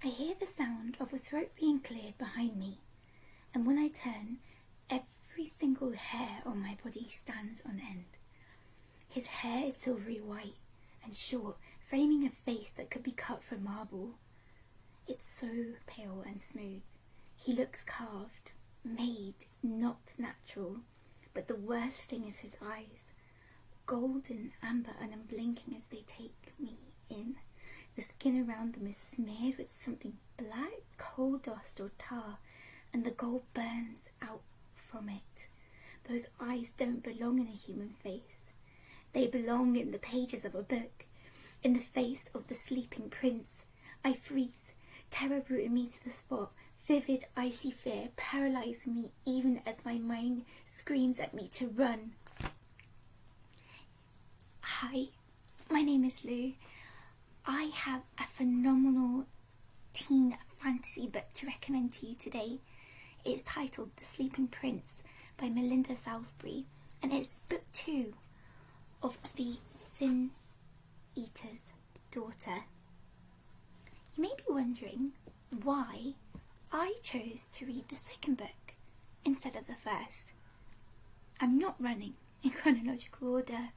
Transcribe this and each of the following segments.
I hear the sound of a throat being cleared behind me, and when I turn, every single hair on my body stands on end. His hair is silvery white and short, framing a face that could be cut from marble. It's so pale and smooth. He looks carved, made, not natural. But the worst thing is his eyes. Golden, amber and unblinking as they take me in. The skin around them is smeared with something black, coal dust or tar, and the gold burns out from it. Those eyes don't belong in a human face. They belong in the pages of a book, in the face of the sleeping prince. I freeze, terror rooting me to the spot. Vivid, icy fear paralyzes me even as my mind screams at me to run. Hi, my name is Lou. I have a phenomenal teen fantasy book to recommend to you today. It's titled The Sleeping Prince by Melinda Salisbury, and it's book 2 of The Sin Eater's Daughter. You may be wondering why I chose to read the second book instead of the first. I'm not running in chronological order.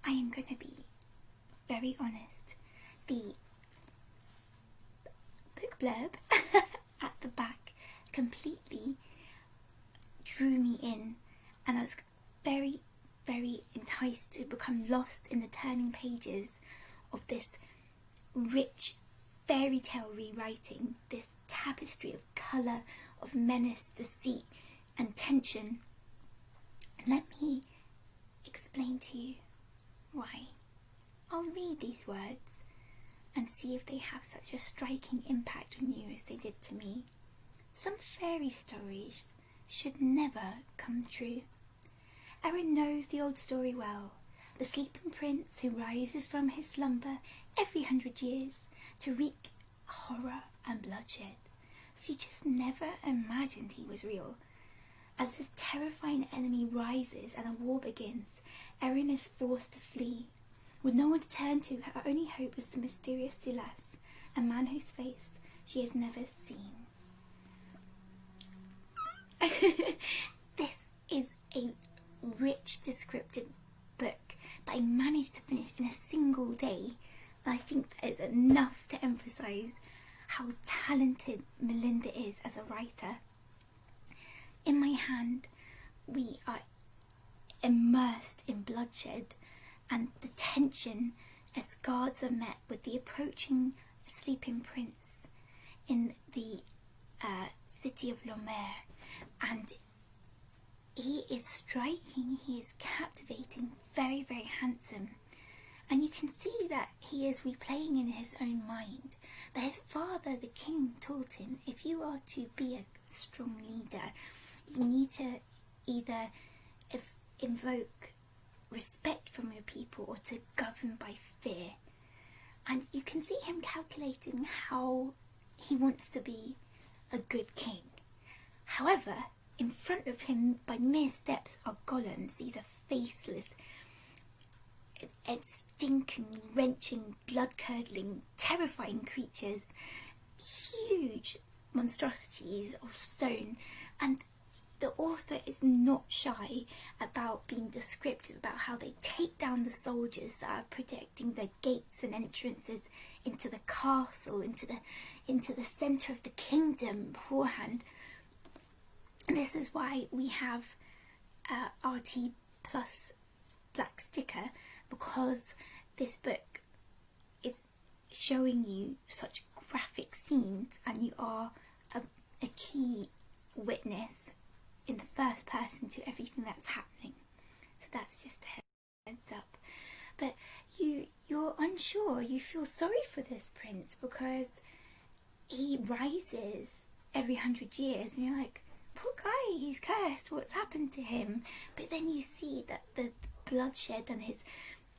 I am going to be very honest. The book blurb at the back completely drew me in, and I was very, very enticed to become lost in the turning pages of this rich fairy tale rewriting, this tapestry of colour, of menace, deceit and tension. And let me explain to you why. I'll read these words and see if they have such a striking impact on you as they did to me. Some fairy stories should never come true. Errin knows the old story well, the sleeping prince who rises from his slumber every 100 years to wreak horror and bloodshed. She just never imagined he was real. As this terrifying enemy rises and a war begins, Errin is forced to flee. With no one to turn to, her only hope is the mysterious Silas, a man whose face she has never seen. This is a rich, descriptive book that I managed to finish in a single day, and I think that is enough to emphasise how talented Melinda is as a writer. In my hand, we are immersed in bloodshed and the tension as guards are met with the approaching sleeping prince in the city of Lomer, and he is striking, he is captivating, very, very handsome, and you can see that he is replaying in his own mind that his father, the king, told him, if you are to be a strong leader, you need to either invoke respect from your people or to govern by fear. And you can see him calculating how he wants to be a good king. However, in front of him by mere steps are golems. These are faceless and stinking, wrenching, blood-curdling, terrifying creatures, huge monstrosities of stone, and the author is not shy about being descriptive about how they take down the soldiers that are protecting the gates and entrances into the castle, into the centre of the kingdom beforehand. And this is why we have RT plus black sticker, because this book is showing you such graphic scenes and you are a key witness in the first person to everything that's happening. So that's just a heads up. But you're unsure, you feel sorry for this prince because he rises every 100 years and you're like, poor guy, he's cursed, what's happened to him? But then you see that the bloodshed and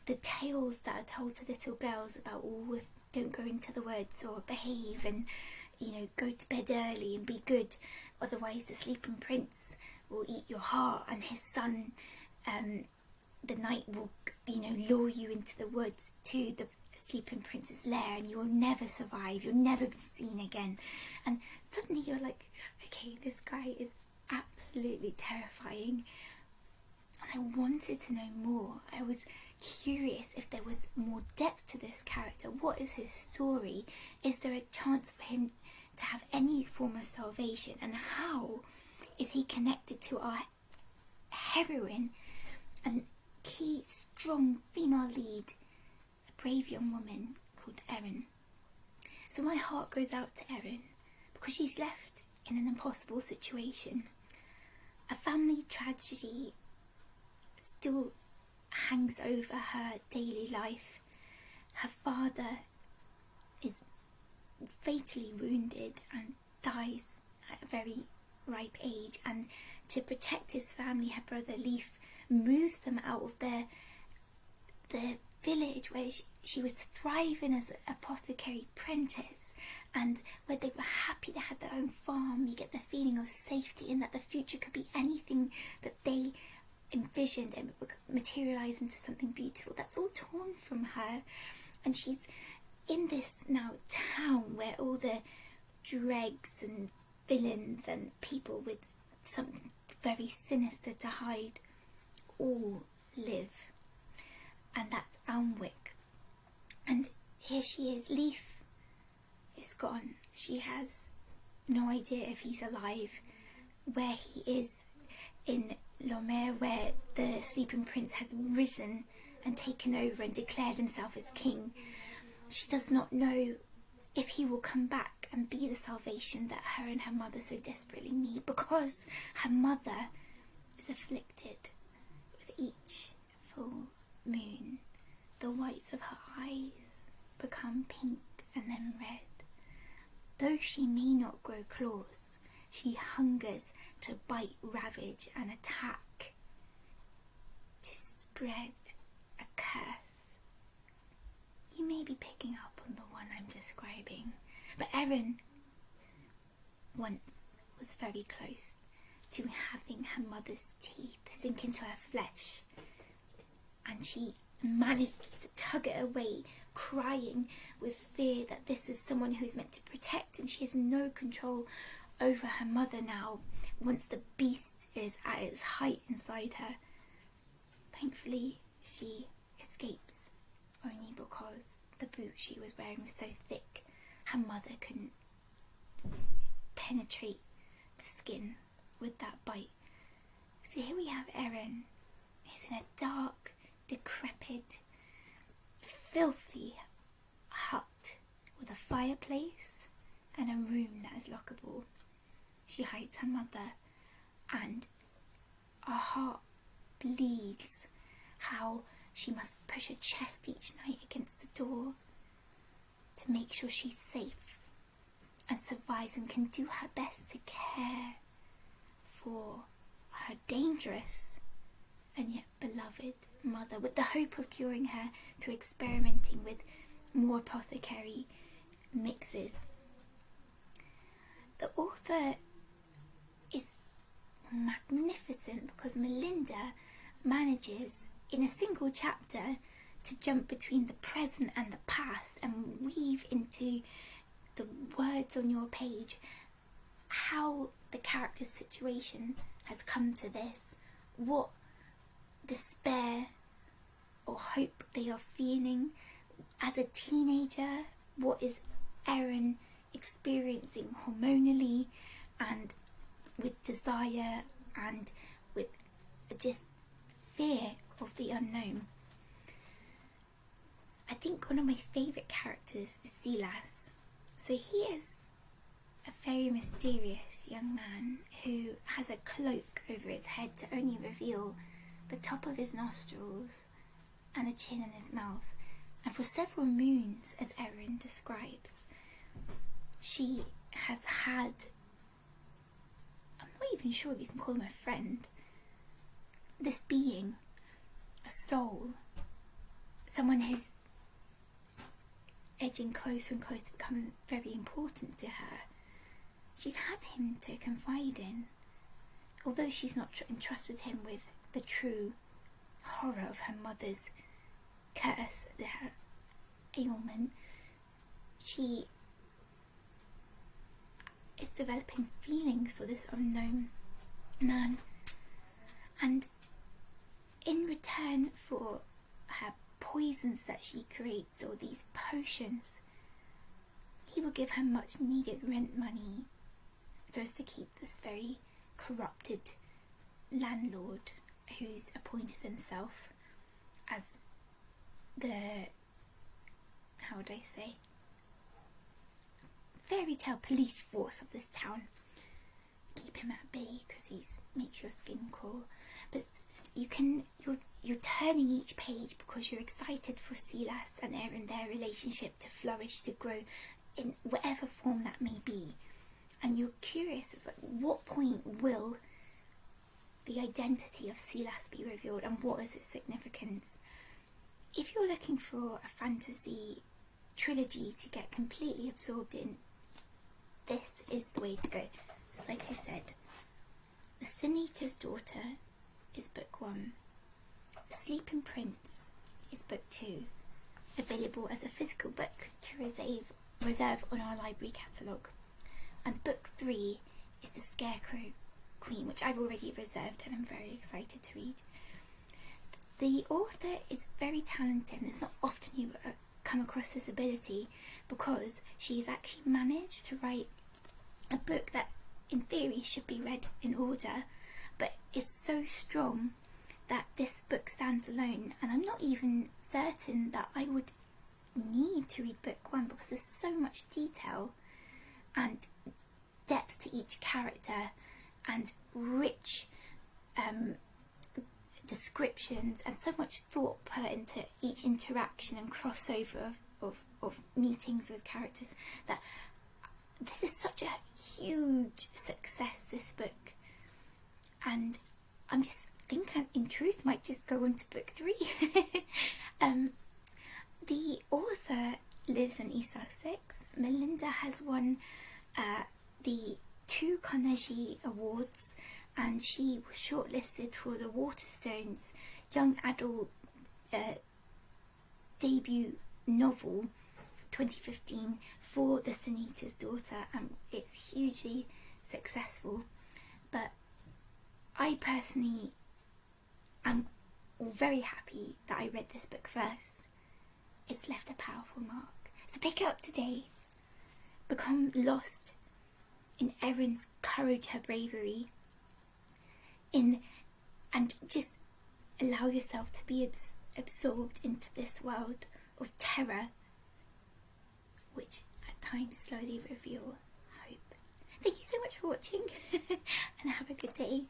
the tales that are told to little girls about, don't go into the woods or behave and, go to bed early and be good, otherwise the sleeping prince will eat your heart, and his son, the night will lure you into the woods to the sleeping prince's lair, and you'll never survive, you'll never be seen again. And suddenly you're like, okay, this guy is absolutely terrifying. And I wanted to know more. I was curious if there was more depth to this character. What is his story? Is there a chance for him to have any form of salvation? And how is he connected to our heroine and key, strong female lead, a brave young woman called Errin? So my heart goes out to Errin because she's left in an impossible situation. A family tragedy still hangs over her daily life. Her father is fatally wounded and dies at a very ripe age, and to protect his family, her brother Lief moves them out of the village where she was thriving as an apothecary apprentice, and where they were happy, they had their own farm. You get the feeling of safety and that the future could be anything that they envisioned, and it would materialise into something beautiful. That's all torn from her, and she's in this now town where all the dregs and villains and people with something very sinister to hide all live, and that's Alnwick. And here she is. Lief is gone. She has no idea if he's alive, where he is in Lomer, where the sleeping prince has risen and taken over and declared himself as king. She does not know if he will come back and be the salvation that her and her mother so desperately need, because her mother is afflicted with each full moon. The whites of her eyes become pink and then red. Though she may not grow claws, she hungers to bite, ravage and attack, to spread a curse. You may be picking up on the one I'm describing, but Errin once was very close to having her mother's teeth sink into her flesh, and she managed to tug it away, crying with fear that this is someone who is meant to protect, and she has no control over her mother now once the beast is at its height inside her. Thankfully she escapes, only because the boot she was wearing was so thick her mother couldn't penetrate the skin with that bite. So here we have Errin, who's in a dark, decrepit, filthy hut with a fireplace and a room that is lockable. She hides her mother, and her heart bleeds how she must push her chest each night against the door to make sure she's safe and survives and can do her best to care for her dangerous and yet beloved mother, with the hope of curing her through experimenting with more apothecary mixes. The author is magnificent because Melinda manages in a single chapter to jump between the present and the past and weave into the words on your page how the character's situation has come to this, what despair or hope they are feeling as a teenager, what is Errin experiencing hormonally and with desire and with just fear of the unknown. I think one of my favourite characters is Silas. So he is a very mysterious young man who has a cloak over his head to only reveal the top of his nostrils and a chin in his mouth. And for several moons, as Errin describes, she has had, I'm not even sure if you can call him a friend, this being, a soul, someone who's edging closer and closer, becoming very important to her. She's had him to confide in, although she's not entrusted him with the true horror of her mother's curse, her ailment, she is developing feelings for this unknown man, and in return for her poisons that she creates, or these potions, he will give her much needed rent money so as to keep this very corrupted landlord, who's appointed himself as the, how would I say, fairy tale police force of this town. Keep him at bay because he makes your skin crawl. But you're turning each page because you're excited for Silas and Errin, their relationship to flourish, to grow in whatever form that may be. And you're curious about what point will the identity of Silas be revealed and what is its significance. If you're looking for a fantasy trilogy to get completely absorbed in, this is the way to go. So like I said, The Sin Eater's Daughter is book 1. The Sleeping Prince is book 2, available as a physical book to reserve on our library catalogue. And book 3 is The Scarecrow Queen, which I've already reserved and I'm very excited to read. The author is very talented, and it's not often you come across this ability, because she's actually managed to write a book that in theory should be read in order, but is so strong that this book stands alone. And I'm not even certain that I would need to read book 1, because there's so much detail and depth to each character and rich descriptions and so much thought put into each interaction and crossover of meetings with characters, that this is such a huge success, this book. And I'm just thinking, in truth, might just go on to book 3. The author lives in East Sussex. Melinda has won the 2 Carnegie Awards, and she was shortlisted for the Waterstones Young Adult debut novel 2015 for The Sin Eater's Daughter, and it's hugely successful. But I personally am very happy that I read this book first. It's left a powerful mark. So pick it up today. Become lost in Errin's courage, her bravery, and just allow yourself to be absorbed into this world of terror, which at times slowly reveal hope. Thank you so much for watching and have a good day.